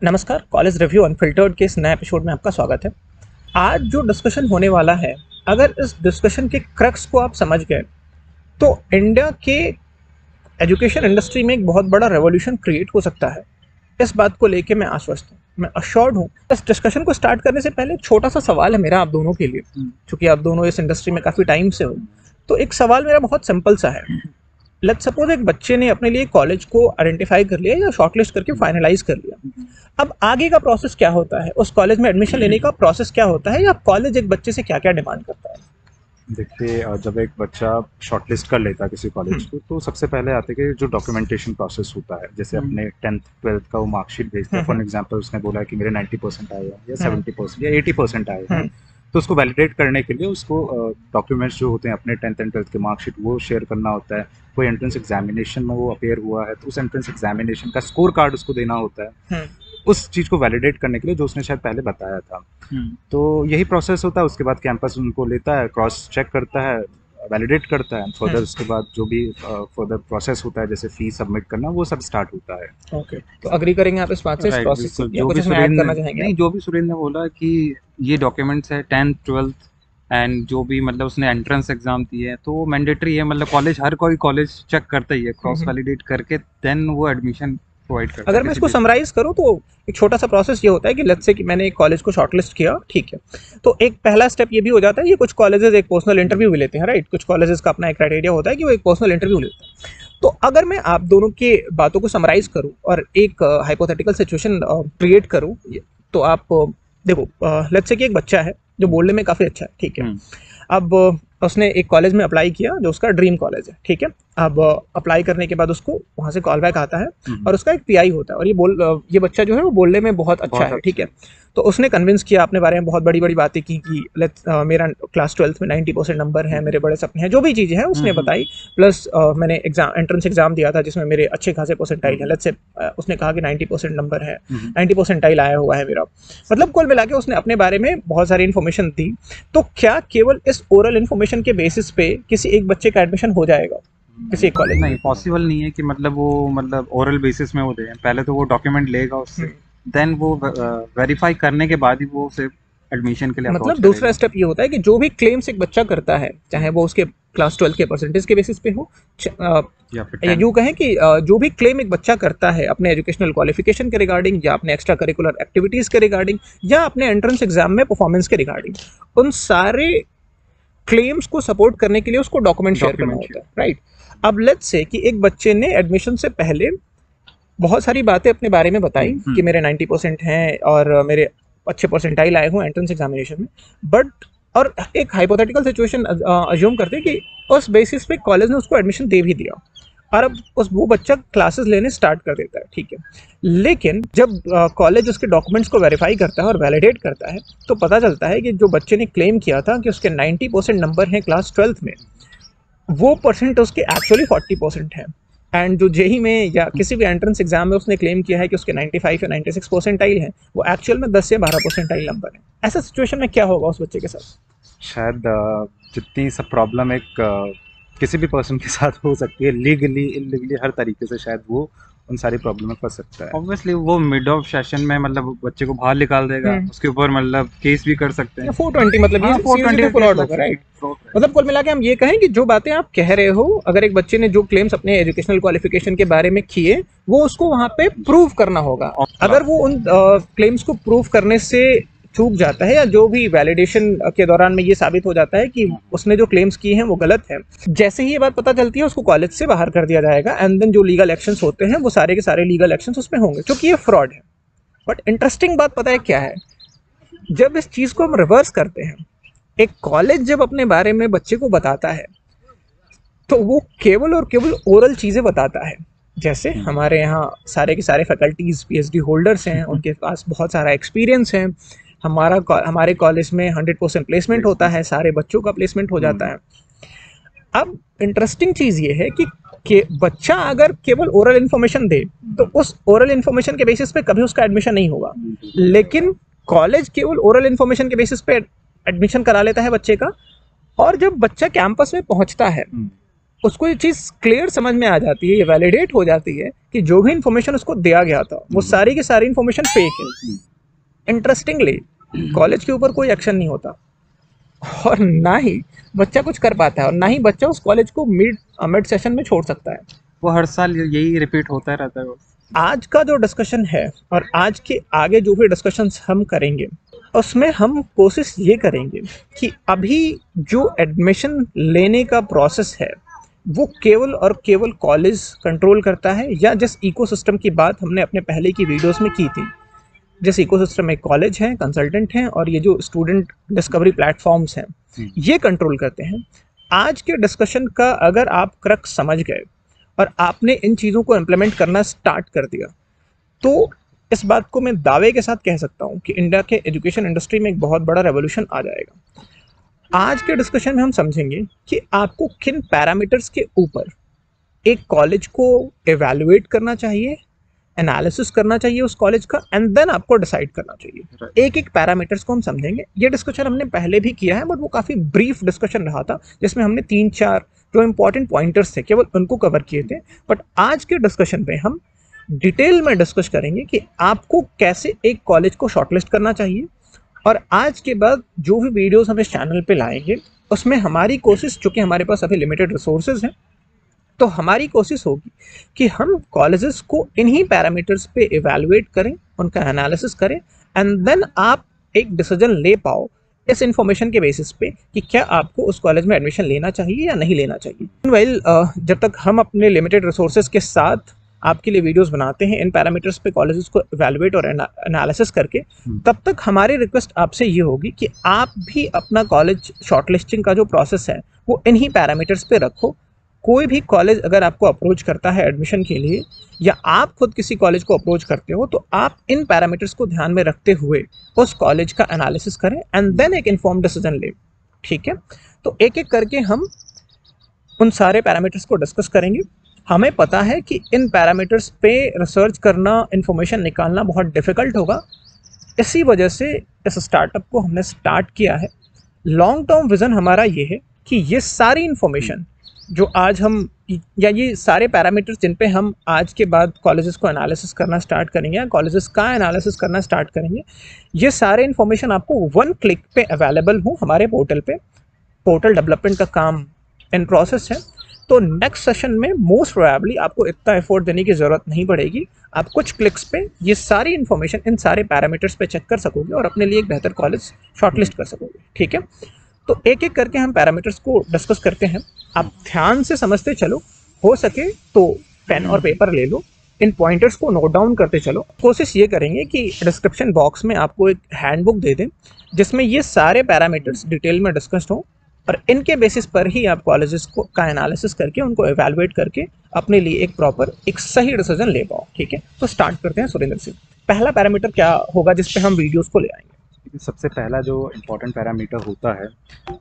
नमस्कार, college review unfiltered के इस नए एपिसोड में आपका स्वागत है। आज जो डिस्कशन होने वाला है, अगर इस डिस्कशन के क्रक्स को आप समझ गए तो इंडिया के एजुकेशन इंडस्ट्री में एक बहुत बड़ा रेवोल्यूशन क्रिएट हो सकता है। इस बात को लेके मैं आश्वस्त हूँ, मैं अश्योर्ड हूँ। इस डिस्कशन को स्टार्ट करने से पहले एक छोटा सा सवाल है मेरा आप दोनों के लिए, क्योंकि आप दोनों इस इंडस्ट्री में काफ़ी टाइम से हो। तो एक सवाल मेरा बहुत सिंपल सा है। लेट्स सपोज एक बच्चे ने अपने लिए कॉलेज को आइडेंटिफाई कर लिया या शॉर्टलिस्ट करके फाइनलाइज कर लिया। अब आगे का प्रोसेस क्या होता है, उस कॉलेज में एडमिशन लेने का प्रोसेस क्या होता है, या कॉलेज एक बच्चे से क्या क्या डिमांड करता है? देखिए, जब एक बच्चा शॉर्टलिस्ट कर लेता है किसी कॉलेज को, तो सबसे पहले आते हैं कि जो डॉक्यूमेंटेशन प्रोसेस होता है, जैसे अपने 10th 12th का वो मार्कशीट भेजता है। फॉर एग्जांपल उसने बोला है कि मेरे 90% आए हैं या 70% या 80% आए हैं, तो उसको वैलिडेट करने के लिए उसको डॉक्यूमेंट्स जो होते हैं अपने 10th एंड 12th के मार्कशीट वो शेयर करना होता है। कोई एंट्रेंस एग्जामिनेशन में वो अपेयर हुआ है तो उस एंट्रेंस एग्जामिनेशन का स्कोर कार्ड उसको देना होता है, उस चीज़ को वैलिडेट करने के लिए, जो उसने शायद पहले बताया था। तो यही प्रोसेस होता है। उसके बाद कैंपस उनको लेता है, क्रॉस चेक करता है, वैलिडेट करता है। फर्दर उसके बाद जो भी फर्दर प्रोसेस होता है, जैसे फी सबमिट करना, वो सब स्टार्ट होता है। ओके, तो अग्री करेंगे आप इस बात से, इस प्रोसेस से, या कुछ इसमें ऐड करना चाहेंगे? नहीं, जो भी सुरेंद्र ने बोला कि ये डॉक्यूमेंट्स है 10th 12th एंड जो भी मतलब उसने एंट्रेंस एग्जाम दिए है, तो वो मैंडेटरी है। मतलब कॉलेज, हर कोई कॉलेज चेक करता ही है, क्रॉस वैलिडेट करके देन वो एडमिशन प्रोवाइड करता है। अगर मैं इसको समराइज करूं तो एक छोटा सा प्रोसेस ये होता है कि लेट्स से कि मैंने एक कॉलेज को शॉर्टलिस्ट किया, ठीक है, तो एक पहला स्टेप ये भी हो जाता है, ये कुछ कॉलेजेस एक पर्सनल इंटरव्यू भी लेते हैं, राइट? कुछ कॉलेजेस का अपना एक क्राइटेरिया होता है कि वो एक पर्सनल इंटरव्यू लेते हैं। तो अगर मैं आप दोनों के बातों को समराइज करूं और एक हाइपोथेटिकल सिचुएशन क्रिएट करूं, तो आप देखो, लेट्स से कि एक बच्चा है जो बोलने में काफ़ी अच्छा है, ठीक है। अब उसने एक कॉलेज में अप्लाई किया जो उसका ड्रीम कॉलेज है, ठीक है। अब अप्लाई करने के बाद उसको वहाँ से कॉल बैक आता है और उसका एक पीआई होता है, और ये बच्चा जो है वो बोलने में बहुत अच्छा है, ठीक है। तो उसने कन्विंस किया, अपने बारे में बहुत बड़ी बड़ी बातें की कि मेरा क्लास 12th में 90% नंबर है, मेरे बड़े सपने हैं, जो भी चीज़ें हैं उसने बताई। प्लस मैंने एंट्रेंस एग्जाम दिया था जिसमें मेरे अच्छे खासे परसेंटाइल है। लेट्स से उसने कहा कि 90% नंबर है, 90 परसेंटाइल आया हुआ है मेरा। मतलब कुल मिला के उसने अपने बारे में बहुत सारी इन्फॉर्मेशन दी। तो क्या केवल इस ओरल इन्फॉर्मेशन के बेसिस पे किसी एक बच्चे का एडमिशन हो जाएगा किसी एक कॉलेज? नहीं, पॉसिबल नहीं है कि मतलब वो मतलब ओरल बेसिस में वो दे। पहले तो वो डॉक्यूमेंट लेगा उससे, देन वो वेरीफाई करने के बाद ही वो उसे एडमिशन के लिए मतलब दूसरा स्टेप ये होता है कि जो भी क्लेम्स एक बच्चा करता है, चाहे वो उसके क्लास 12 के परसेंटेज के बेसिस पे हो, या यूँ कहें कि जो भी क्लेम एक बच्चा करता है अपने एजुकेशनल क्वालिफिकेशन के रिगार्डिंग, या अपने एक्स्ट्रा करिकुलर एक्टिविटीज़ के रिगार्डिंग, या अपने एंट्रेंस एग्जाम में परफॉर्मेंस के रिगार्डिंग, उन सारे क्लेम्स को सपोर्ट करने के लिए उसको डॉक्यूमेंट शेयर करना होता है, राइट? अब लेट्स से कि एक बच्चे ने एडमिशन से पहले बहुत सारी बातें अपने बारे में बताई कि मेरे 90% हैं और मेरे अच्छे परसेंटाइल आए हुए एंट्रेंस एग्जामिनेशन में, बट और एक हाइपोथेटिकल सिचुएशन अज्यूम करते हैं कि उस बेसिस पे कॉलेज ने उसको एडमिशन दे भी दिया, और अब वो बच्चा क्लासेस लेने स्टार्ट कर देता है, ठीक है। लेकिन जब कॉलेज उसके डॉक्यूमेंट्स को वेरीफाई करता है और वैलिडेट करता है, तो पता चलता है कि जो बच्चे ने क्लेम किया था कि उसके 90% नंबर हैं क्लास 12th में, वो परसेंट उसके एक्चुअली 40% है। एंड जो जेई में या किसी भी एंट्रेंस एग्जाम में उसने क्लेम किया है कि उसके 95 या 96 परसेंटाइल हैं, वो एक्चुअल में 10 से 12 परसेंटाइल नंबर है। ऐसा सिचुएशन में क्या होगा उस बच्चे के साथ? शायद जितनी सब प्रॉब्लम एक किसी भी पर्सन के साथ हो सकती है, लीगली इलीगली हर तरीके से, शायद वो उन सारी प्रॉब्लम में फंस सकता है। ऑब्वियसली वो मिड ऑफ सेशन में मतलब बच्चे को बाहर निकाल देगा, उसके ऊपर मतलब केस भी कर सकते हैं। 420 मतलब ये 420 पुल आउट होगा, राइट? मतलब कुल मिला के हम ये कहें कि जो बातें आप कह रहे हो, अगर एक बच्चे ने जो क्लेम्स अपने एजुकेशनल क्वालिफिकेशन के बारे में किए, वो उसको वहाँ पे प्रूव करना होगा। अगर वो उन क्लेम्स को प्रूव करने से चूक जाता है, या जो भी वैलिडेशन के दौरान में ये साबित हो जाता है कि उसने जो क्लेम्स किए हैं वो गलत है, जैसे ही ये बात पता चलती है उसको कॉलेज से बाहर कर दिया जाएगा। एंड देन जो लीगल एक्शंस होते हैं वो सारे के सारे लीगल एक्शंस उसमें होंगे, क्योंकि ये फ्रॉड है। बट इंटरेस्टिंग बात पता है क्या है? जब इस चीज़ को हम रिवर्स करते हैं, एक कॉलेज जब अपने बारे में बच्चे को बताता है तो वो केवल और केवल ओरल चीज़ें बताता है। जैसे हमारे यहाँ सारे के सारे फैकल्टीज़ पीएचडी होल्डर्स हैं, उनके पास बहुत सारा एक्सपीरियंस है। हमारे कॉलेज में 100% प्लेसमेंट होता है, सारे बच्चों का प्लेसमेंट हो जाता है। अब इंटरेस्टिंग चीज़ ये है कि बच्चा अगर केवल ओरल इन्फॉर्मेशन दे तो उस ओरल इन्फॉर्मेशन के बेसिस पे कभी उसका एडमिशन नहीं होगा, लेकिन कॉलेज केवल ओरल इन्फॉर्मेशन के बेसिस पे एडमिशन करा लेता है बच्चे का। और जब बच्चा कैंपस में पहुंचता है उसको ये चीज़ क्लियर समझ में आ जाती है, ये वैलिडेट हो जाती है कि जो भी इन्फॉर्मेशन उसको दिया गया था वो सारी की सारी इन्फॉर्मेशन फेक है। इंटरेस्टिंगली कॉलेज के ऊपर कोई एक्शन नहीं होता और ना ही बच्चा कुछ कर पाता है और ना ही बच्चा उस कॉलेज को मिड सेशन में छोड़ सकता है। वो हर साल यही रिपीट होता रहता है। आज का जो डिस्कशन है और आज के आगे जो भी डिस्कशंस हम करेंगे उसमें हम कोशिश ये करेंगे कि अभी जो एडमिशन लेने का प्रोसेस है वो केवल और केवल कॉलेज कंट्रोल करता है, या जिस इकोसिस्टम की बात हमने अपने पहले की वीडियोस में की थी, जिस इकोसिस्टम में कॉलेज हैं, कंसल्टेंट हैं और ये जो स्टूडेंट डिस्कवरी प्लेटफॉर्म्स हैं ये कंट्रोल करते हैं। आज के डिस्कशन का अगर आप क्रक्स समझ गए और आपने इन चीज़ों को इम्प्लीमेंट करना स्टार्ट कर दिया तो इस बात को मैं दावे के साथ कह सकता हूँ कि इंडिया के एजुकेशन इंडस्ट्री में एक बहुत बड़ा रेवोल्यूशन आ जाएगा। आज के डिस्कशन में हम समझेंगे कि आपको किन पैरामीटर्स के ऊपर एक कॉलेज को एवेलुएट करना चाहिए, एनालिसिस करना चाहिए उस कॉलेज का, एंड देन आपको डिसाइड करना चाहिए। एक एक पैरामीटर्स को हम समझेंगे। ये डिस्कशन हमने पहले भी किया है बट वो काफ़ी ब्रीफ डिस्कशन रहा था जिसमें हमने 3-4 जो इंपॉर्टेंट पॉइंटर्स थे केवल उनको कवर किए थे। बट आज के डिस्कशन में हम डिटेल में डिस्कस करेंगे कि आपको कैसे एक कॉलेज को शॉर्टलिस्ट करना चाहिए। और आज के बाद जो भी वीडियोस हम इस चैनल पे लाएंगे उसमें हमारी कोशिश, चूँकि हमारे पास अभी लिमिटेड रिसोर्सेज हैं, तो हमारी कोशिश होगी कि हम कॉलेजेस को इन्हीं पैरामीटर्स पे इवैल्यूएट करें, उनका एनालिसिस करें एंड देन आप एक डिसीजन ले पाओ इस इन्फॉर्मेशन के बेसिस पे कि क्या आपको उस कॉलेज में एडमिशन लेना चाहिए या नहीं लेना चाहिए। वेल, जब तक हम अपने लिमिटेड रिसोर्सेज के साथ आपके लिए वीडियोस बनाते हैं इन पैरामीटर्स पे कॉलेजेस को इवैल्यूएट और एनालिसिस करके, तब तक हमारी रिक्वेस्ट आपसे ये होगी कि आप भी अपना कॉलेज शॉर्टलिस्टिंग का जो प्रोसेस है वो इन्हीं पैरामीटर्स पे रखो। कोई भी कॉलेज अगर आपको अप्रोच करता है एडमिशन के लिए या आप खुद किसी कॉलेज को अप्रोच करते हो तो आप इन पैरामीटर्स को ध्यान में रखते हुए उस कॉलेज का एनालिसिस करें एंड देन एक इन्फॉर्म्ड डिसीजन लें। ठीक है, तो एक एक करके हम उन सारे पैरामीटर्स को डिस्कस करेंगे। हमें पता है कि इन पैरामीटर्स पे रिसर्च करना, इन्फॉर्मेशन निकालना बहुत डिफ़िकल्ट होगा। इसी वजह से इस स्टार्टअप को हमने स्टार्ट किया है। लॉन्ग टर्म विज़न हमारा ये है कि ये सारी इन्फॉर्मेशन जो आज हम, या ये सारे पैरामीटर्स जिन पे हम आज के बाद कॉलेजेस को एनालिसिस करना स्टार्ट करेंगे या कॉलेजेस का एनालिसिस करना स्टार्ट करेंगे, ये सारे इन्फॉर्मेशन आपको 1 क्लिक पे अवेलेबल हो हमारे पोर्टल पे। पोर्टल डेवलपमेंट का काम इन प्रोसेस है, तो नेक्स्ट सेशन में मोस्ट प्रोबेबली आपको इतना एफर्ट देने की ज़रूरत नहीं पड़ेगी। आप कुछ क्लिक्स पे ये सारी इन्फॉर्मेशन इन सारे पैरामीटर्स पे चेक कर सकोगे और अपने लिए एक बेहतर कॉलेज शॉर्टलिस्ट कर सकोगे। ठीक है, तो एक एक करके हम पैरामीटर्स को डिस्कस करते हैं। आप ध्यान से समझते चलो, हो सके तो पेन और पेपर ले लो, इन पॉइंटर्स को नोट डाउन करते चलो। कोशिश ये करेंगे कि डिस्क्रिप्शन बॉक्स में आपको एक हैंडबुक दे दें जिसमें ये सारे पैरामीटर्स डिटेल में डिस्कस्ड हों और इनके बेसिस पर ही आप कॉलेजेस को का एनालिसिस करके उनको एवेलुएट करके अपने लिए एक प्रॉपर, एक सही डिसीजन ले पाओ। ठीक है, तो स्टार्ट करते हैं सुरेंद्र से। पहला पैरामीटर क्या होगा जिस पे हम वीडियोस को ले आएंगे? सबसे पहला जो इम्पोर्टेंट पैरामीटर होता है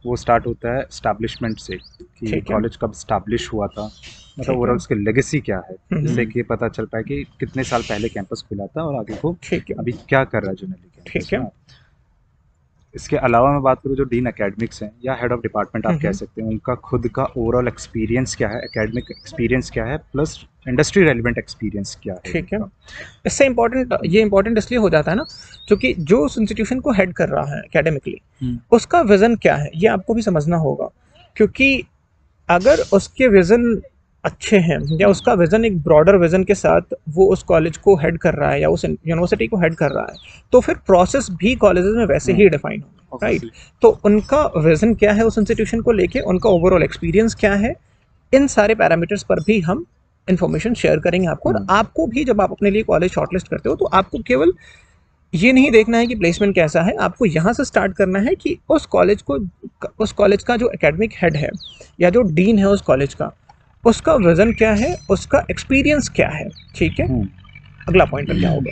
वो स्टार्ट होता है एस्टैब्लिशमेंट से, कि कॉलेज कब स्टैब्लिश हुआ था, मतलब ओवरऑल उसकी लेगेसी क्या है, जिससे कि पता चल पाए कि कितने साल पहले कैंपस खुला था और आगे को अभी क्या कर रहा है जनरली। ठीक है, इसके अलावा मैं बात करूँ जो डीन एकेडमिक्स हैं या हेड ऑफ डिपार्टमेंट आप कह सकते हैं, उनका खुद का ओवरऑल एक्सपीरियंस क्या है, एकेडमिक एक्सपीरियंस क्या है, प्लस इंडस्ट्री रेलिवेंट एक्सपीरियंस क्या है। ठीक है, इससे ये इम्पोर्टेंट इसलिए हो जाता है ना क्योंकि जो उस इंस्टीट्यूशन को हेड कर रहा है एकेडमिकली उसका विज़न क्या है ये आपको भी समझना होगा। क्योंकि अगर उसके विज़न अच्छे हैं या उसका विज़न एक ब्रॉडर विज़न के साथ वो उस कॉलेज को हेड कर रहा है या उस यूनिवर्सिटी को हेड कर रहा है, तो फिर प्रोसेस भी कॉलेजेस में वैसे ही डिफाइन होगा। राइट, तो उनका विज़न क्या है उस इंस्टीट्यूशन को लेके, उनका ओवरऑल एक्सपीरियंस क्या है, इन सारे पैरामीटर्स पर भी हम इन्फॉर्मेशन शेयर करेंगे आपको। और आपको भी जब आप अपने लिए कॉलेज शॉर्टलिस्ट करते हो तो आपको केवल ये नहीं देखना है कि प्लेसमेंट कैसा है, आपको यहाँ से स्टार्ट करना है कि उस कॉलेज का जो एकेडमिक हेड है या जो डीन है उस कॉलेज का, उसका विज़न क्या है, उसका एक्सपीरियंस क्या है। ठीक है, अगला पॉइंटर क्या होगा?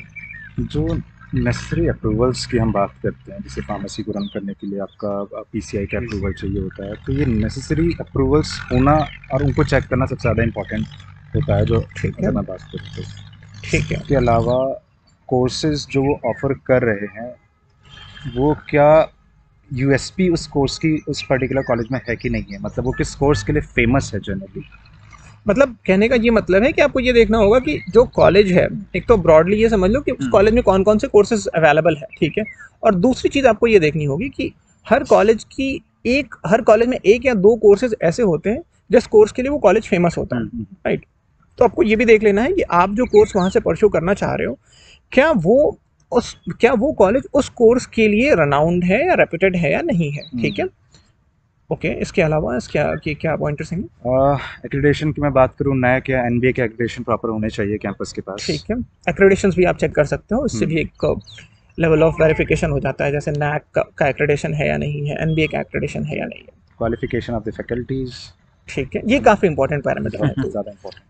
जो नेसेसरी अप्रूवल्स की हम बात करते हैं, जैसे फार्मेसी को रन करने के लिए आपका पीसीआई का अप्रूवल चाहिए होता है, तो ये नेसेसरी अप्रूवल्स होना और उनको चेक करना सबसे ज़्यादा इंपॉर्टेंट होता है। जो ठीक है, मैं बात करूँ तो ठीक है, इसके अलावा कोर्सेज जो वो ऑफ़र कर रहे हैं वो क्या यूएसपी उस कोर्स की उस पर्टिकुलर कॉलेज में है कि नहीं है, मतलब वो किस कोर्स के लिए फेमस है जनरली। मतलब कहने का ये मतलब है कि आपको ये देखना होगा कि जो कॉलेज है, एक तो ब्रॉडली ये समझ लो कि उस कॉलेज में कौन कौन से कोर्सेज अवेलेबल है, ठीक है। और दूसरी चीज़ आपको ये देखनी होगी कि हर कॉलेज में एक या दो कोर्सेज ऐसे होते हैं जिस कोर्स के लिए वो कॉलेज फेमस होता है, राइट। तो आपको ये भी देख लेना है कि आप जो कोर्स वहाँ से परस्यू करना चाह रहे हो, क्या वो कॉलेज उस कोर्स के लिए रनाउंड है या रेप्यूटेड है या नहीं है, ठीक है। ओके, इसके अलावा क्या पॉइंटर्स हैं? एक्रेडिटेशन की मैं बात करूँ, नैक या एनबीए के एक्रेडिटेशन प्रॉपर होने चाहिए कैंपस के पास। ठीक है, एक्रेडिटेशंस भी आप चेक कर सकते हो, इससे भी एक लेवल ऑफ वेरिफिकेशन हो जाता है, जैसे नैक का एक्रेडिटेशन है या नहीं है, एनबीए का एक्रेडिटेशन है या नहीं है। क्वालिफिकेशन ऑफ द फैकल्टीज, ठीक है, ये काफ़ी इंपॉर्टेंट पैरामीटर है। ज़्यादा इंपॉर्टेंट,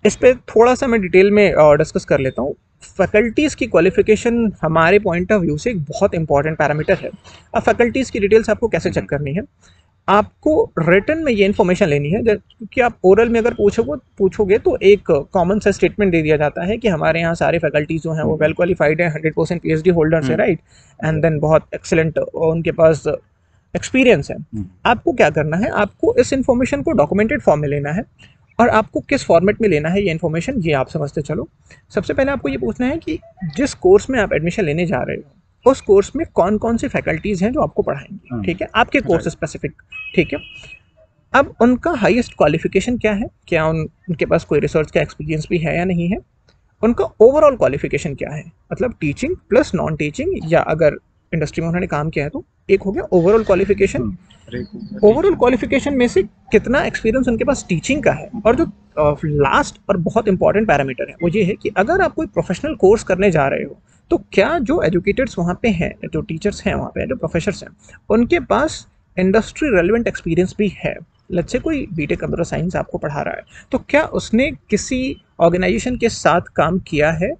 इस पर थोड़ा सा मैं डिटेल में डिस्कस कर लेता हूँ। फैकल्टीज़ की क्वालिफिकेशन हमारे पॉइंट ऑफ व्यू से एक बहुत इंपॉर्टेंट पैरामीटर है। अब फैकल्टीज़ की डिटेल्स आपको कैसे चेक करनी है, आपको रिटन में ये इन्फॉर्मेशन लेनी है, क्योंकि आप ओरल में अगर पूछोगे तो एक कॉमन सा स्टेटमेंट दे दिया जाता है कि हमारे यहाँ सारे फैकल्टीज जो हैं वो वेल क्वालिफाइड हैं, 100% पीएचडी होल्डर्स है, राइट, एंड देन बहुत एक्सेलेंट उनके पास एक्सपीरियंस है। आपको क्या करना है, आपको इस इन्फॉर्मेशन को डॉक्यूमेंटेड फॉर्म में लेना है, और आपको किस फॉर्मेट में लेना है ये इन्फॉर्मेशन, ये आप समझते चलो। सबसे पहले आपको ये पूछना है कि जिस कोर्स में आप एडमिशन लेने जा रहे हो उस कोर्स में कौन कौन सी फैकल्टीज़ हैं जो आपको पढ़ाएंगी, ठीक है, आपके कोर्स स्पेसिफिक, ठीक है। अब उनका हाईएस्ट क्वालिफिकेशन क्या है, क्या उनके पास कोई रिसर्च का एक्सपीरियंस भी है या नहीं है, उनका ओवरऑल क्वालिफिकेशन क्या है, मतलब टीचिंग प्लस नॉन टीचिंग, या अगर इंडस्ट्री में उन्होंने काम किया है तो एक हो गया ओवरऑल क्वालिफिकेशन। ओवरऑल क्वालिफिकेशन में से कितना एक्सपीरियंस उनके पास टीचिंग का है, और जो लास्ट और बहुत इंपॉर्टेंट पैरामीटर है वो ये है कि अगर आप कोई प्रोफेशनल कोर्स करने जा रहे हो तो क्या जो एजुकेटर्स वहाँ पे हैं, जो टीचर्स हैं वहाँ पे, जो प्रोफेसर्स हैं, उनके पास इंडस्ट्री रेलिवेंट एक्सपीरियंस भी है। लेट्स से कोई बीटेक कंप्यूटर साइंस आपको पढ़ा रहा है, तो क्या उसने किसी ऑर्गेनाइजेशन के साथ काम किया है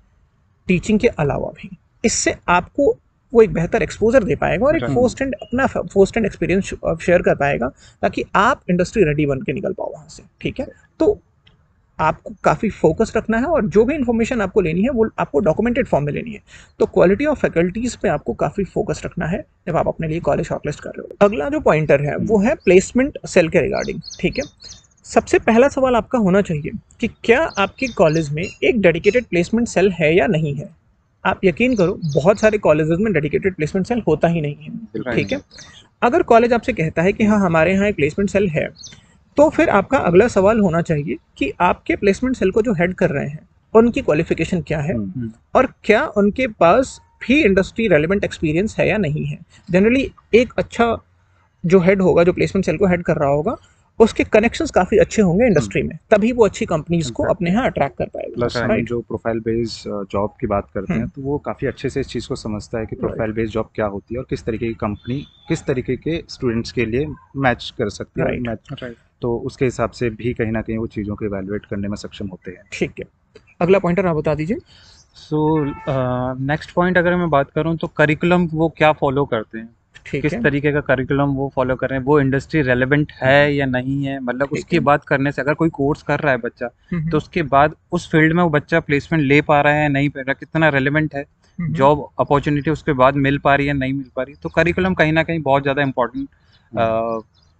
टीचिंग के अलावा भी। इससे आपको वो एक बेहतर एक्सपोजर दे पाएगा और एक फर्स्ट हैंड एक्सपीरियंस शेयर कर पाएगा, ताकि आप इंडस्ट्री रेडी बन के निकल पाओ वहाँ से, ठीक है। तो आपको काफ़ी फोकस रखना है, और जो भी इन्फॉर्मेशन आपको लेनी है वो आपको डॉक्यूमेंटेड फॉर्म में लेनी है। तो क्वालिटी ऑफ फैकल्टीज़ पे आपको काफ़ी फोकस रखना है जब आप अपने लिए कॉलेज शॉर्टलिस्ट कर रहे हो। अगला जो पॉइंटर है वो है प्लेसमेंट सेल के रिगार्डिंग, ठीक है। सबसे पहला सवाल आपका होना चाहिए कि क्या आपके कॉलेज में एक डेडिकेटेड प्लेसमेंट सेल है या नहीं है। आप यकीन करो बहुत सारे कॉलेजेस में डेडिकेटेड प्लेसमेंट सेल होता ही नहीं है, ठीक है। अगर कॉलेज आपसे कहता है कि हाँ हमारे यहाँ एक प्लेसमेंट सेल है, तो फिर आपका अगला सवाल होना चाहिए कि आपके प्लेसमेंट सेल को जो हेड कर रहे हैं उनकी क्वालिफिकेशन क्या है, और क्या उनके पास भी इंडस्ट्री रेलिवेंट एक्सपीरियंस है या नहीं है। जनरली एक अच्छा जो हेड होगा, जो प्लेसमेंट सेल को हेड कर रहा होगा, उसके कनेक्शंस काफ़ी अच्छे होंगे इंडस्ट्री में, तभी वो अच्छी कंपनीज को अपने यहाँ अट्रैक्ट कर पाएगा। प्लस हम जो प्रोफाइल बेस्ड जॉब की बात करते हैं तो वो काफ़ी अच्छे से इस चीज़ को समझता है कि प्रोफाइल बेस्ड जॉब क्या होती है और किस तरीके की कंपनी किस तरीके के स्टूडेंट्स के लिए मैच कर सकती है, तो उसके हिसाब से भी कहीं ना कहीं वो चीज़ों को इवैल्यूएट करने में सक्षम होते हैं। ठीक है, अगला पॉइंटर आप बता दीजिए। नेक्स्ट पॉइंट अगर मैं बात करूँ तो करिकुलम वो क्या फॉलो करते हैं, किस तरीके का करिकुलम वो फॉलो कर रहे हैं, वो इंडस्ट्री रेलेवेंट है या नहीं है। मतलब उसकी बात करने से, अगर कोई कोर्स कर रहा है बच्चा तो उसके बाद उस फील्ड में वो बच्चा प्लेसमेंट ले पा रहा है नहीं पा रहा, कितना रेलेवेंट है, जॉब अपॉर्चुनिटी उसके बाद मिल पा रही है नहीं मिल पा रही। तो करिकुलम कहीं ना कहीं बहुत ज़्यादा इंपॉर्टेंट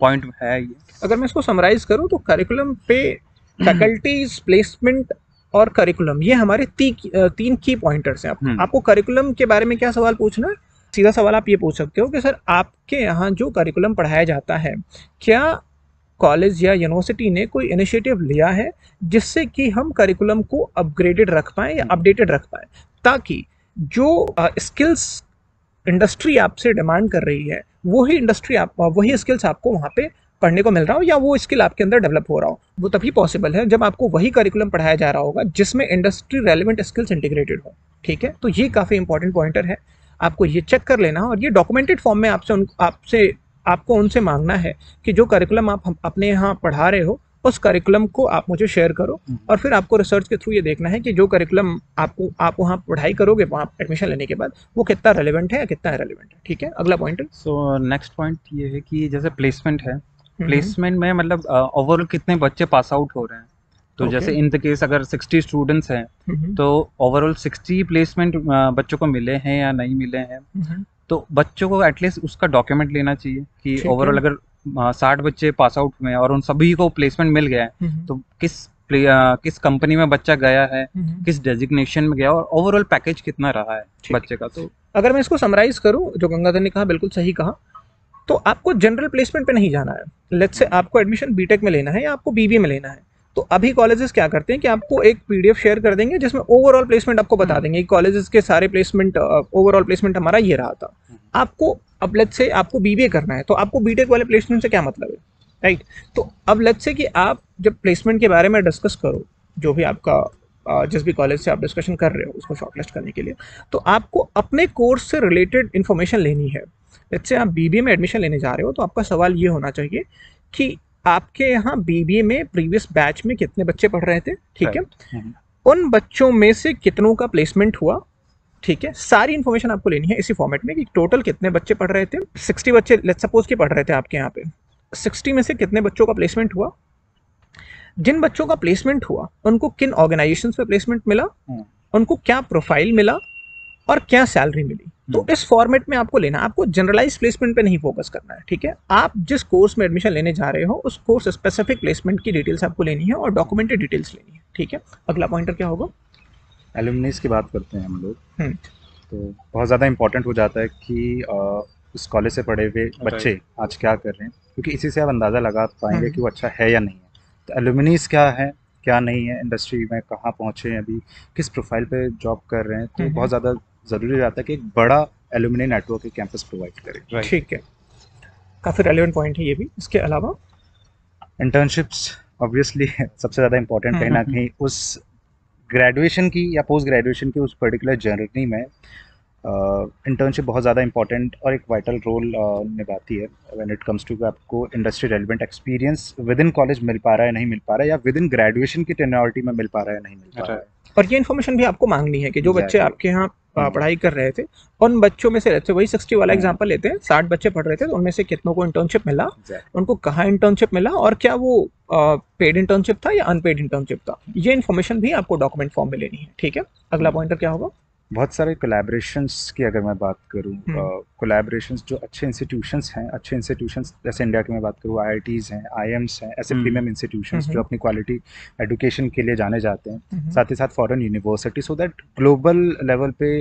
पॉइंट है ये। अगर मैं इसको समराइज करूँ तो करिकुलम पे फैकल्टीज, प्लेसमेंट और करिकुलम, ये हमारे तीन की पॉइंटर्स हैं। आपको करिकुलम के बारे में क्या सवाल पूछना है, सीधा सवाल आप ये पूछ सकते हो कि सर आपके यहाँ जो करिकुलम पढ़ाया जाता है, क्या कॉलेज या यूनिवर्सिटी ने कोई इनिशिएटिव लिया है जिससे कि हम करिकुलम को अपग्रेडेड रख पाएँ या अपडेटेड रख पाएँ, ताकि जो स्किल्स इंडस्ट्री आपसे डिमांड कर रही है वही स्किल्स आपको वहाँ पे पढ़ने को मिल रहा हो, या वो स्किल आपके अंदर डेवलप हो रहा हो। वो तभी पॉसिबल है जब आपको वही करिकुलम पढ़ाया जा रहा होगा जिसमें इंडस्ट्री रेलिवेंट स्किल्स इंटीग्रेटेड हो, ठीक है। तो ये काफ़ी इंपॉर्टेंट पॉइंटर है, आपको ये चेक कर लेना, और ये डॉक्यूमेंटेड फॉर्म में आपको उनसे मांगना है कि जो करिकुलम आप अपने यहाँ पढ़ा रहे हो उस करिकुलम को आप मुझे शेयर करो, और फिर आपको रिसर्च के थ्रू ये देखना है कि जो करिकुलम आप वहाँ पढ़ाई करोगे वहाँ एडमिशन लेने के बाद वो कितना रेलेवेंट है या कितना इरेलेवेंट है, ठीक है। अगला पॉइंट। सो नेक्स्ट पॉइंट ये है कि जैसे प्लेसमेंट है, प्लेसमेंट में मतलब ओवरऑल कितने बच्चे पास आउट हो रहे हैं। तो जैसे इन द केस अगर 60 स्टूडेंट्स हैं तो ओवरऑल 60 प्लेसमेंट बच्चों को मिले हैं या नहीं मिले हैं। तो बच्चों को एटलीस्ट उसका डॉक्यूमेंट लेना चाहिए कि ओवरऑल अगर 60 बच्चे पास आउट हुए हैं और उन सभी को प्लेसमेंट मिल गया है तो किस कंपनी में बच्चा गया है, किस डेजिग्नेशन में गया और ओवरऑल पैकेज कितना रहा है बच्चे का। तो अगर मैं इसको समराइज करूं, जो गंगाधर ने कहा बिल्कुल सही कहा, तो आपको जनरल प्लेसमेंट पे नहीं जाना है। लेट्स से आपको एडमिशन बीटेक में लेना है या आपको बीबीए में लेना है, तो अभी कॉलेजेस क्या करते हैं कि आपको एक पीडीएफ शेयर कर देंगे जिसमें ओवरऑल प्लेसमेंट आपको बता देंगे कि कॉलेजेस के सारे प्लेसमेंट, ओवरऑल प्लेसमेंट हमारा ये रहा था। आपको अब लेट्स से आपको बीबीए करना है तो आपको बीटेक वाले प्लेसमेंट से क्या मतलब है, राइट? तो अब लेट्स से कि आप जब प्लेसमेंट के बारे में डिस्कस करो, जो भी आपका जिस भी कॉलेज से आप डिस्कशन कर रहे हो उसको शॉर्टलिस्ट करने के लिए, तो आपको अपने कोर्स से रिलेटेड इन्फॉर्मेशन लेनी है। लेट्स से आप बीबीए में एडमिशन लेने जा रहे हो तो आपका सवाल ये होना चाहिए कि आपके यहाँ बीबीए में प्रीवियस बैच में कितने बच्चे पढ़ रहे थे, ठीक है? उन बच्चों में से कितनों का प्लेसमेंट हुआ, ठीक है? सारी इन्फॉर्मेशन आपको लेनी है इसी फॉर्मेट में कि टोटल कितने बच्चे पढ़ रहे थे। 60 बच्चे लेट्स सपोज के पढ़ रहे थे आपके यहाँ पे, 60 में से कितने बच्चों का प्लेसमेंट हुआ, जिन बच्चों का प्लेसमेंट हुआ उनको किन ऑर्गेनाइजेशंस में प्लेसमेंट मिला, उनको क्या प्रोफाइल मिला और क्या सैलरी मिली। तो इस फॉर्मेट में आपको लेना, आपको जनरलाइज प्लेसमेंट पे नहीं फोकस करना है, ठीक है? आप जिस कोर्स में एडमिशन लेने जा रहे हो उस कोर्स स्पेसिफिक प्लेसमेंट की डिटेल्स आपको लेनी है और डॉक्यूमेंटेड डिटेल्स लेनी है, ठीक है? अगला पॉइंटर क्या होगा? एलुमनीज की बात करते हैं हम लोग। तो बहुत ज़्यादा इंपॉर्टेंट हो जाता है कि उस कॉलेज से पढ़े हुए बच्चे आज क्या कर रहे हैं, क्योंकि इसी से आप अंदाज़ा लगा पाएंगे कि वो अच्छा है या नहीं है। तो एलुमनीज क्या है, क्या नहीं है, इंडस्ट्री में कहाँ पहुँचे हैं अभी, किस प्रोफाइल पे जॉब कर रहे हैं, तो बहुत ज़्यादा ज़रूरी रहता है कि एक बड़ा एलुमनी नेटवर्क एक कैंपस प्रोवाइड करे। ठीक है, काफ़ी रेलेवेंट पॉइंट है ये भी। इसके अलावा इंटर्नशिप्स ऑब्वियसली सबसे ज़्यादा इंपॉर्टेंट कहीं ना कहीं उस ग्रेजुएशन की या पोस्ट ग्रेजुएशन की उस पर्टिकुलर जर्नी में इंटर्नशिप बहुत ज़्यादा इंपॉर्टेंट और एक वाइटल रोल निभाती है व्हेन इट कम्स टू आपको industry relevant experience within college मिल पा रहा है नहीं मिल पा रहा है, या विद इन ग्रेजुएशन की टेन्योरिटी में मिल पा रहा है नहीं मिल पा रहा है। और ये इन्फॉर्मेशन भी आपको मांगनी है कि जो बच्चे आपके यहाँ पढ़ाई कर रहे थे उन बच्चों में से, वही 60 वाला एग्जांपल लेते हैं, 60 बच्चे पढ़ रहे थे तो उनमें से कितनों को इंटर्नशिप मिला, उनको कहाँ इंटर्नशिप मिला और क्या वो पेड इंटर्नशिप था या अनपेड इंटर्नशिप था। ये इन्फॉर्मेशन भी आपको डॉक्यूमेंट फॉर्म में लेनी है, ठीक है? अगला पॉइंटर क्या होगा? बहुत सारे कोलैबोरेशंस की अगर मैं बात करूँ, कोलैबोरेशंस जो अच्छे इंस्टीट्यूशंस हैं, अच्छे इंस्टीट्यूशंस जैसे इंडिया की मैं बात करूँ, IITs हैं, IIMs हैं, ऐसे प्रीमियम इंस्टीट्यूशंस जो अपनी क्वालिटी एजुकेशन के लिए जाने जाते हैं, साथ ही साथ foreign university, so that global level पे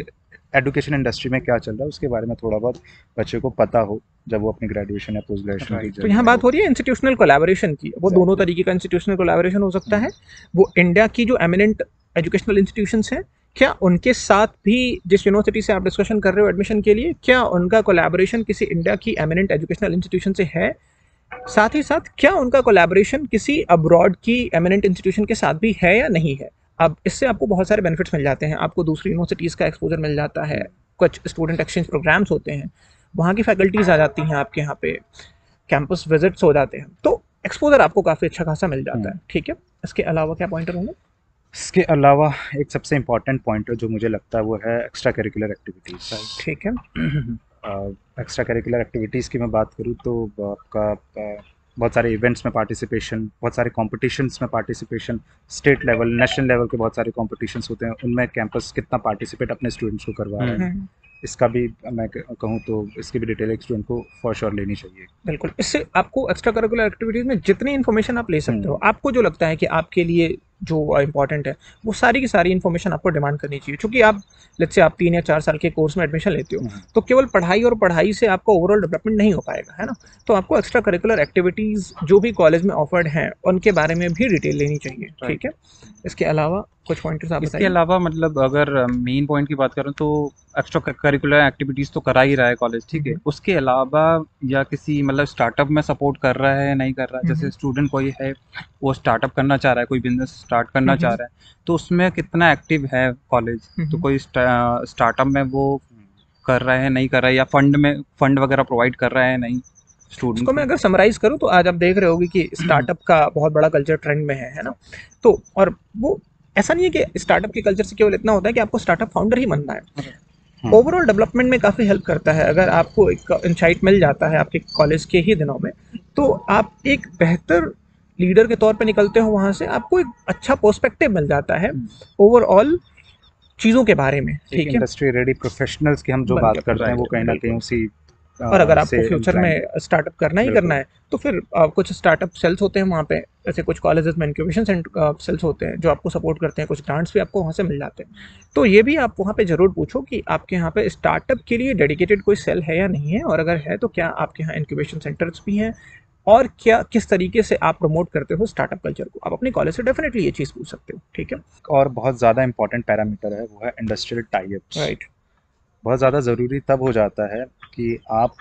एजुकेशन इंडस्ट्री में क्या चल रहा है उसके बारे में थोड़ा बहुत बच्चे को पता हो जब वो अपनी ग्रेजुएशन या पोस्ट ग्रेजुएशन की। तो यहाँ बात हो रही है इंस्टीट्यूशनल कोलैबोरेशन की। वो दोनों तरीके का इंस्टीट्यूशनल कोलैबोरेशन हो सकता है। वो इंडिया की जो एमिनेंट एजुकेशनल इंस्टीट्यूशंस हैं, क्या उनके साथ भी जिस यूनिवर्सिटी से आप डिस्कशन कर रहे हो एडमिशन के लिए, क्या उनका कोलैबोरेशन किसी इंडिया की एमिनेंट एजुकेशनल इंस्टीट्यूशन से है? साथ ही साथ क्या उनका कोलैबोरेशन किसी अब्रॉड की एमिनेंट इंस्टीट्यूशन के साथ भी है या नहीं है? अब इससे आपको बहुत सारे बेनिफिट्स मिल जाते हैं। आपको दूसरी यूनिवर्सिटीज़ का एक्सपोजर मिल जाता है, कुछ स्टूडेंट एक्सचेंज प्रोग्राम्स होते हैं, वहाँ की फैकल्टीज़ आ जाती हैं आपके यहाँ पे, कैंपस विजिट्स हो जाते हैं, तो एक्सपोजर आपको काफ़ी अच्छा खासा मिल जाता है, ठीक है? इसके अलावा क्या पॉइंटर होंगे? इसके अलावा एक सबसे इम्पॉर्टेंट पॉइंटर जो मुझे लगता है वो है एक्स्ट्रा करिकुलर एक्टिविटीज़, ठीक है? एक्स्ट्रा करिकुलर एक्टिविटीज़ की मैं बात करूँ तो आपका बहुत सारे इवेंट्स में पार्टिसिपेशन, बहुत सारे कॉम्पिटिशन्स में participation, state level, national level के बहुत सारे कॉम्पिटिशन्स होते हैं, उनमें कैंपस कितना पार्टिसिपेट अपने स्टूडेंट्स को करवा रहा है, इसका भी मैं कहूँ तो इसकी भी डिटेल एक स्टूडेंट को फॉर श्योर लेनी चाहिए। बिल्कुल, इससे आपको एक्स्ट्रा करिकुलर एक्टिविटीज़ में जितनी इन्फॉर्मेशन आप ले सकते हो, आपको जो लगता है कि आपके लिए जो इंपॉर्टेंट है, वो सारी की सारी इन्फॉर्मेशन आपको डिमांड करनी चाहिए। क्योंकि आप लेट्स से आप 3 या 4 साल के कोर्स में एडमिशन लेते हो, तो केवल पढ़ाई और पढ़ाई से आपका ओवरऑल डेवलपमेंट नहीं हो पाएगा, है ना? तो आपको एक्स्ट्रा करिकुलर एक्टिविटीज़ जो भी कॉलेज में ऑफर्ड हैं उनके बारे में भी डिटेल लेनी चाहिए, ठीक है? इसके अलावा कुछ पॉइंटर्स आप बताइए। इसके अलावा मतलब अगर मेन पॉइंट की बात करूँ तो एक्स्ट्रा करिकुलर एक्टिविटीज़ तो करा ही रहा है कॉलेज, ठीक है? उसके अलावा या किसी मतलब स्टार्टअप में सपोर्ट कर रहा है नहीं कर रहा है, जैसे स्टूडेंट कोई है वो स्टार्टअप करना चाह रहा है, कोई बिजनेस स्टार्ट करना चाह रहा है, तो उसमें कितना एक्टिव है कॉलेज? तो कोई स्टार्टअप में वो कर रहा है नहीं कर रहा है, या फंड वगैरह प्रोवाइड कर रहा है नहीं स्टूडेंट को? मैं अगर समराइज करूँ तो आज आप देख रहे होगे कि स्टार्टअप का बहुत बड़ा कल्चर ट्रेंड में है ना? तो और वो ऐसा नहीं है कि स्टार्टअप के कल्चर से केवल इतना होता है कि आपको स्टार्टअप फाउंडर ही बनना है। ओवरऑल डेवलपमेंट में काफ़ी हेल्प करता है। अगर आपको एक इंसाइट मिल जाता है आपके कॉलेज के ही दिनों में, तो आप एक बेहतर लीडर के तौर पे निकलते हो वहाँ से, आपको एक अच्छा पर्सपेक्टिव मिल जाता है ओवरऑल चीज़ों के बारे में, ठीक है। इंडस्ट्री रेडी प्रोफेशनल्स की हम जो बात करते हैं वो कहीं ना कहीं उसी और अगर आपको फ्यूचर में स्टार्टअप करना ही करना है तो फिर कुछ स्टार्टअप सेल्स होते हैं वहाँ पे, ऐसे कुछ कॉलेजेस में इंक्यूबेशन सेल्स होते हैं जो आपको सपोर्ट करते हैं, कुछ ग्रांट्स भी आपको वहाँ से मिल जाते हैं। तो ये भी आप वहाँ पे ज़रूर पूछो कि आपके यहाँ पे स्टार्टअप के लिए डेडिकेटेड कोई सेल है या नहीं है, और अगर है तो क्या आपके यहाँ इंक्यूबेशन सेंटर्स भी हैं, और क्या किस तरीके से आप प्रमोट करते हो स्टार्टअप कल्चर को। आप अपने कॉलेज से डेफिनेटली ये चीज़ पूछ सकते हो, ठीक है। और बहुत ज़्यादा इंपॉर्टेंट पैरामीटर है वो है इंडस्ट्रियल टाई-अप्स। राइट। बहुत ज़्यादा ज़रूरी तब हो जाता है कि आप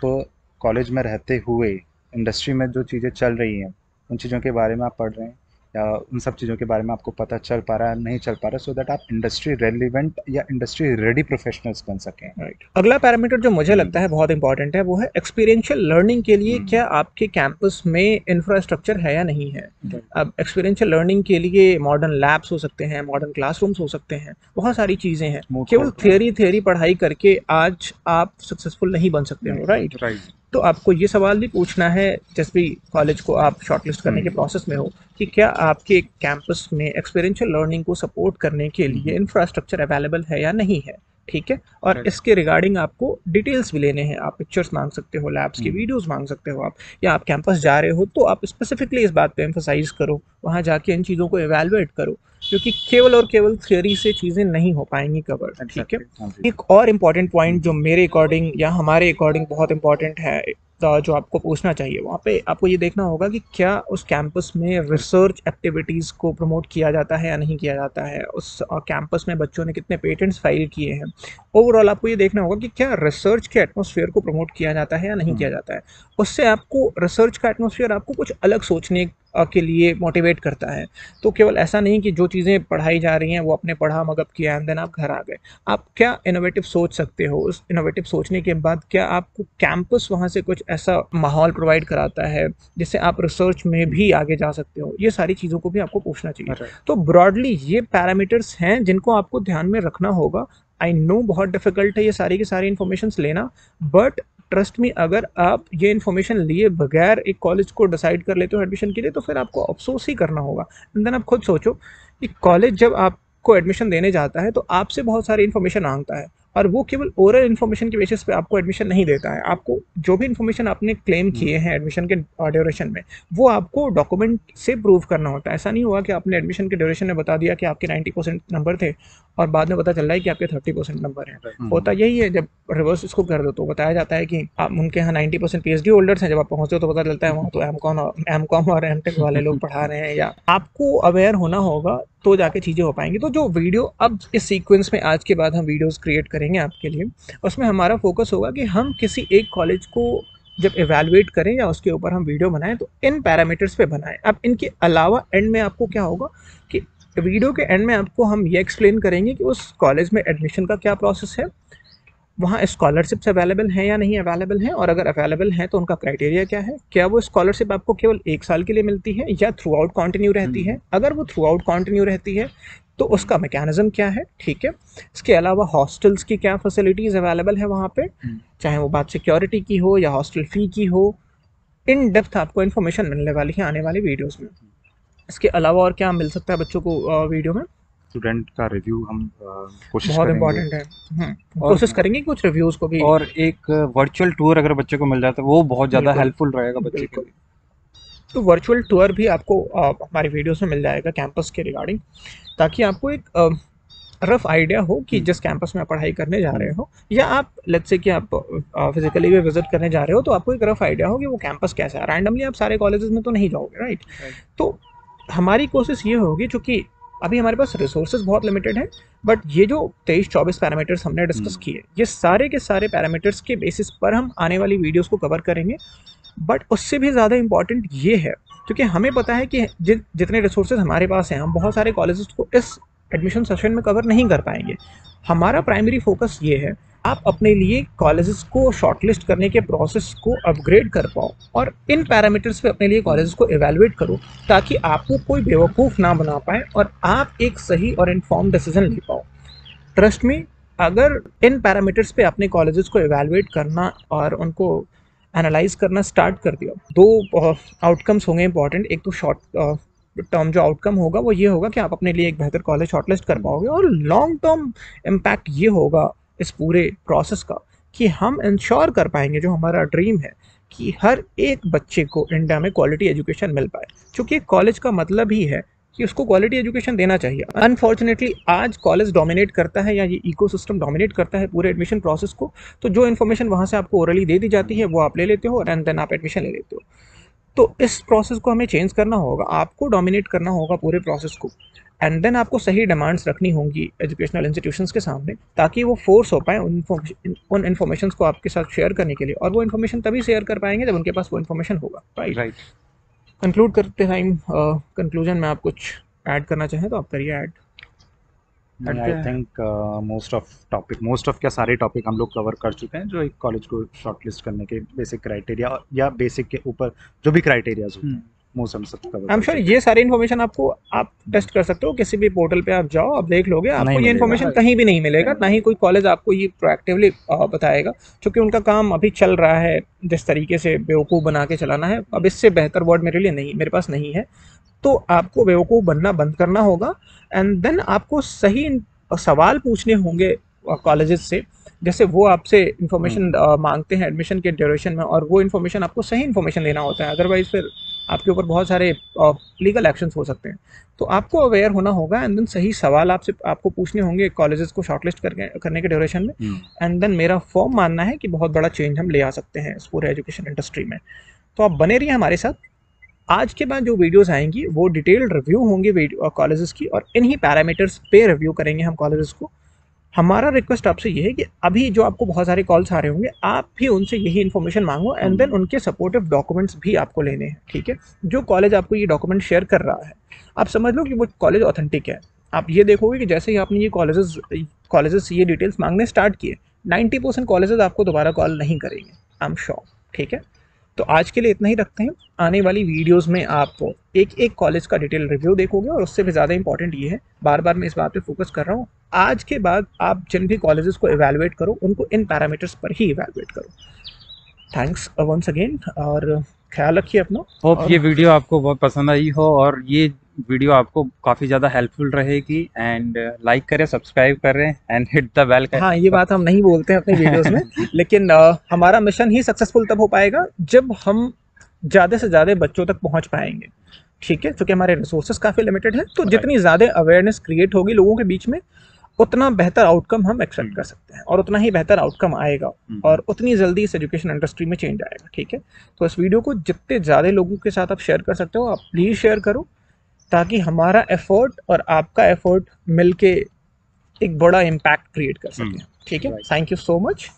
कॉलेज में रहते हुए इंडस्ट्री में जो चीज़ें चल रही हैं उन चीज़ों के बारे में आप पढ़ रहे हैं या उन सब चीज़ों के बारे में आपको पता चल पा रहा है नहीं चल पा रहा है, सो दैट आप इंडस्ट्री रेलिवेंट या इंडस्ट्री रेडी प्रोफेशनल्स बन सकें। राइट। अगला पैरामीटर जो मुझे लगता है बहुत इंपॉर्टेंट है वो है एक्सपीरियंशियल लर्निंग के लिए क्या आपके कैंपस में इंफ्रास्ट्रक्चर है या नहीं है। अब एक्सपीरियंशियल लर्निंग के लिए मॉडर्न लैब्स हो सकते हैं, मॉडर्न क्लासरूम्स हो सकते हैं, बहुत सारी चीज़ें हैं। केवल थियरी पढ़ाई करके आज आप सक्सेसफुल नहीं बन सकते हो, राइट। तो आपको ये सवाल भी पूछना है जिस भी कॉलेज को आप शॉर्टलिस्ट करने के प्रोसेस में हो कि क्या आपके कैंपस में एक्सपीरियंशियल लर्निंग को सपोर्ट करने के लिए इंफ्रास्ट्रक्चर अवेलेबल है या नहीं है, ठीक है। और इसके रिगार्डिंग आपको डिटेल्स भी लेने हैं, आप पिक्चर्स मांग सकते हो, लैब्स की वीडियोस मांग सकते हो आप, या आप कैंपस जा रहे हो तो आप स्पेसिफिकली इस बात पे एम्फसाइज करो, वहाँ जाके इन चीज़ों को एवेलुएट करो, क्योंकि केवल और केवल थ्योरी से चीज़ें नहीं हो पाएंगी कवर, ठीक है। एक और इम्पॉर्टेंट पॉइंट जो मेरे अकॉर्डिंग या हमारे अकॉर्डिंग बहुत इंपॉर्टेंट है, जो आपको पूछना चाहिए, वहाँ पे आपको ये देखना होगा कि क्या उस कैंपस में रिसर्च एक्टिविटीज़ को प्रमोट किया जाता है या नहीं किया जाता है, उस कैंपस में बच्चों ने कितने पेटेंट्स फाइल किए हैं। ओवरऑल आपको ये देखना होगा कि क्या रिसर्च के एटमॉस्फेयर को प्रमोट किया जाता है या नहीं किया जाता है। उससे आपको रिसर्च का एटमॉस्फेयर आपको कुछ अलग सोचने के लिए मोटिवेट करता है। तो केवल ऐसा नहीं कि जो चीज़ें पढ़ाई जा रही हैं वो आपने पढ़ा मगअप किया एंड देन आप घर आ गए। आप क्या इनोवेटिव सोच सकते हो, उस इनोवेटिव सोचने के बाद क्या आपको कैंपस वहाँ से कुछ ऐसा माहौल प्रोवाइड कराता है जिससे आप रिसर्च में भी आगे जा सकते हो। ये सारी चीज़ों को भी आपको पूछना चाहिए। तो ब्रॉडली ये पैरामीटर्स हैं जिनको आपको ध्यान में रखना होगा। आई नो बहुत डिफिकल्ट है ये सारी की सारी इन्फॉर्मेशन लेना, बट ट्रस्ट में अगर आप ये इन्फॉर्मेशन लिए बगैर एक कॉलेज को डिसाइड कर लेते हो एडमिशन के लिए तो फिर आपको अफसोस ही करना होगा। एंड देन आप खुद सोचो कि कॉलेज जब आपको एडमिशन देने जाता है तो आपसे बहुत सारी इन्फॉर्मेशन मांगता है, और वो केवल ओरल इन्फॉर्मेशन के बेसिस पे आपको एडमिशन नहीं देता है। आपको जो भी इन्फॉर्मेशन आपने क्लेम किए हैं एडमिशन के ड्यूरेशन में वो आपको डॉक्यूमेंट से प्रूव करना होता है। ऐसा नहीं हुआ कि आपने एडमिशन के ड्यूरेशन में बता दिया कि आपके 90% नंबर थे और बाद में पता चल रहा है कि आपके 30% नंबर हैं। होता यही है, जब रिवर्स इसको कर दो तो बताया जाता है कि आप उनके यहाँ 90% PhD होल्डर्स हैं, जब आप पहुँचते हो तो पता चलता है वहाँ तो एम.कॉम और एम.टेक वाले लोग पढ़ा रहे हैं। या आपको अवेयर होना होगा तो जाके चीज़ें हो पाएंगी। तो जो वीडियो अब इस सीक्वेंस में आज के बाद हम वीडियोस क्रिएट करेंगे आपके लिए, उसमें हमारा फोकस होगा कि हम किसी एक कॉलेज को जब एवेलुएट करें या उसके ऊपर हम वीडियो बनाएं तो इन पैरामीटर्स पे बनाएं। अब इनके अलावा एंड में आपको क्या होगा कि वीडियो के एंड में आपको हम ये एक्सप्लेन करेंगे कि उस कॉलेज में एडमिशन का क्या प्रोसेस है, वहाँ स्कॉलरशिप्स अवेलेबल हैं या नहीं अवेलेबल हैं, और अगर अवेलेबल हैं तो उनका क्राइटेरिया क्या है, क्या वो स्कॉलरशिप आपको केवल 1 साल के लिए मिलती है या थ्रू आउट कॉन्टिन्यू रहती है। अगर वो थ्रू आउट कॉन्टिन्यू रहती है तो उसका मैकेनिज्म क्या है, ठीक है। इसके अलावा हॉस्टल्स की क्या फैसिलिटीज़ अवेलेबल है वहाँ पे, चाहे वो बात सिक्योरिटी की हो या हॉस्टल फ़ी की हो, इन डेप्थ आपको इन्फॉर्मेशन मिलने वाली है आने वाली वीडियोज़ में। इसके अलावा और क्या मिल सकता है बच्चों को वीडियो में? स्टूडेंट का रिव्यू हम कोशिश बहुत करेंगे। इम्पोर्टेंट है। कोशिश करेंगे कुछ रिव्यूज़ को भी, और एक वर्चुअल टूर अगर बच्चे को मिल जाता है वो बहुत ज़्यादा हेल्पफुल रहेगा बच्चे के लिए। तो वर्चुअल टूर भी आपको हमारी वीडियोस में मिल जाएगा कैंपस के रिगार्डिंग, ताकि आपको एक रफ आइडिया हो कि जिस कैंपस में आप पढ़ाई करने जा रहे हो या आप लेट्स से कि आप फिजिकली भी विजिट करने जा रहे हो तो आपको एक रफ आइडिया हो कि वो कैंपस कैसा है। रैंडमली आप सारे कॉलेजेस में तो नहीं जाओगे, राइट। तो हमारी कोशिश ये होगी, चूँकि अभी हमारे पास रिसोर्सेज बहुत लिमिटेड हैं, बट ये जो 23-24 पैरामीटर्स हमने डिस्कस किए, ये सारे के सारे पैरामीटर्स के बेसिस पर हम आने वाली वीडियोस को कवर करेंगे। बट उससे भी ज़्यादा इम्पॉर्टेंट ये है, क्योंकि हमें पता है कि जितने रिसोर्सेज हमारे पास हैं हम बहुत सारे कॉलेजेस को इस एडमिशन सेशन में कवर नहीं कर पाएंगे। हमारा प्राइमरी फोकस ये है आप अपने लिए कॉलेजेस को शॉर्टलिस्ट करने के प्रोसेस को अपग्रेड कर पाओ और इन पैरामीटर्स पे अपने लिए कॉलेजेस को एवेलुएट करो, ताकि आपको कोई बेवकूफ़ ना बना पाए और आप एक सही और इन्फॉर्म डिसीजन ले पाओ। ट्रस्ट में, अगर इन पैरामीटर्स पे अपने कॉलेजेस को एवेलुएट करना और उनको एनालाइज करना स्टार्ट कर दिया, 2 आउटकम्स होंगे इंपॉर्टेंट। एक तो टर्म जो आउटकम होगा वो ये होगा कि आप अपने लिए एक बेहतर कॉलेज शॉर्टलिस्ट कर पाओगे, और लॉन्ग टर्म इम्पैक्ट ये होगा इस पूरे प्रोसेस का कि हम इंश्योर कर पाएंगे जो हमारा ड्रीम है कि हर एक बच्चे को इंडिया में क्वालिटी एजुकेशन मिल पाए, क्योंकि कॉलेज का मतलब ही है कि उसको क्वालिटी एजुकेशन देना चाहिए। अनफॉर्चुनेटली आज कॉलेज डोमिनेट करता है या ये इकोसिस्टम डोमिनेट करता है पूरे एडमिशन प्रोसेस को, तो जो इन्फॉर्मेशन वहाँ से आपको ओरली दे दी जाती है वो आप ले लेते हो एंड देन आप एडमिशन ले लेते हो। तो इस प्रोसेस को हमें चेंज करना होगा, आपको डोमिनेट करना होगा पूरे प्रोसेस को, एंड देन आपको सही डिमांड्स रखनी होंगी एजुकेशनल इंस्टीट्यूशंस के सामने, ताकि वो फोर्स हो पाए उन इन्फॉर्मेशन को आपके साथ शेयर करने के लिए, और वो इन्फॉर्मेशन तभी शेयर कर पाएंगे जब उनके पास वो इन्फॉर्मेशन होगा। राइट। कंक्लूड करते टाइम कंक्लूजन में आप कुछ ऐड करना चाहें तो आप करिए add. I think most of क्या सारे टॉपिक हम लोग कवर कर चुके हैं जो एक कॉलेज को शॉर्टलिस्ट करने के बेसिक क्राइटेरिया या बेसिक के ऊपर जो भी क्राइटेरियाज होते हैं मोस्ट हम सब कवर। आई एम श्योर ये सारी इन्फॉर्मेशन आपको आप टेस्ट कर सकते हो, किसी भी पोर्टल पे आप जाओ, आप देख लोगे, आपको ये इन्फॉर्मेशन कहीं भी नहीं मिलेगा, ना ही कोई कॉलेज आपको ये प्रोएक्टिवली बताएगा, क्योंकि उनका काम अभी चल रहा है जिस तरीके से बेवकूफ़ बना के चलाना है। अब इससे बेहतर वर्ड मेरे पास नहीं है, तो आपको बेवकूफ़ बनना बंद करना होगा, एंड देन आपको सही सवाल पूछने होंगे कॉलेजेस से, जैसे वो आपसे इन्फॉर्मेशन मांगते हैं एडमिशन के ड्यूरेशन में, और वो इन्फॉर्मेशन आपको सही इन्फॉर्मेशन देना होता है, अदरवाइज फिर आपके ऊपर बहुत सारे लीगल एक्शंस हो सकते हैं। तो आपको अवेयर होना होगा, एंड देन सही सवाल आपको पूछने होंगे कॉलेजेस को शॉर्टलिस्ट करने के ड्यूरेशन में, एंड देन मेरा फॉर्म मानना है कि बहुत बड़ा चेंज हम ले आ सकते हैं इस पूरे एजुकेशन इंडस्ट्री में। तो आप बने रहिए हमारे साथ। आज के बाद जो वीडियोस आएंगी वो डिटेल्ड रिव्यू होंगे कॉलेजेस की, और इन्हीं पैरामीटर्स पे रिव्यू करेंगे हम कॉलेजेस को। हमारा रिक्वेस्ट आपसे ये है कि अभी जो आपको बहुत सारे कॉल्स आ रहे होंगे, आप भी उनसे यही इन्फॉर्मेशन मांगो, एंड देन उनके सपोर्टिव डॉक्यूमेंट्स भी आपको लेने हैं, ठीक है। जो कॉलेज आपको ये डॉक्यूमेंट शेयर कर रहा है, आप समझ लो कि वो कॉलेज ऑथेंटिक है। आप ये देखोगे कि जैसे ही आपने ये कॉलेजेस ये डिटेल्स मांगने स्टार्ट किए, 90% कॉलेजेस आपको दोबारा कॉल नहीं करेंगे, आई एम श्योर, ठीक है। तो आज के लिए इतना ही रखते हैं। आने वाली वीडियोस में आप एक कॉलेज का डिटेल रिव्यू देखोगे, और उससे भी ज़्यादा इंपॉर्टेंट ये है, बार बार मैं इस बात पे फोकस कर रहा हूँ, आज के बाद आप जिन भी कॉलेजेस को इवैल्यूएट करो उनको इन पैरामीटर्स पर ही इवैल्यूएट करो। थैंक्स वंस अगेन, और ख्याल रखिए अपना। होप ये वीडियो आपको बहुत पसंद आई हो, और ये वीडियो आपको काफ़ी ज़्यादा हेल्पफुल रहेगी, एंड लाइक करें, सब्सक्राइब करें एंड हिट द बेल। हाँ, ये बात हम नहीं बोलते हैं अपने वीडियोस में लेकिन हमारा मिशन ही सक्सेसफुल तब हो पाएगा जब हम ज़्यादा से ज़्यादा बच्चों तक पहुँच पाएंगे, ठीक है। क्योंकि हमारे रिसोर्सेज काफ़ी लिमिटेड है, तो जितनी ज़्यादा अवेयरनेस क्रिएट होगी लोगों के बीच में, उतना बेहतर आउटकम हम एक्सपेक्ट कर सकते हैं, और उतना ही बेहतर आउटकम आएगा, और उतनी जल्दी इस एजुकेशन इंडस्ट्री में चेंज आएगा, ठीक है। तो इस वीडियो को जितने ज़्यादा लोगों के साथ आप शेयर कर सकते हो, आप प्लीज़ शेयर करो, ताकि हमारा एफर्ट और आपका एफर्ट मिलके एक बड़ा इम्पैक्ट क्रिएट कर सकें, ठीक है। Thank you so much.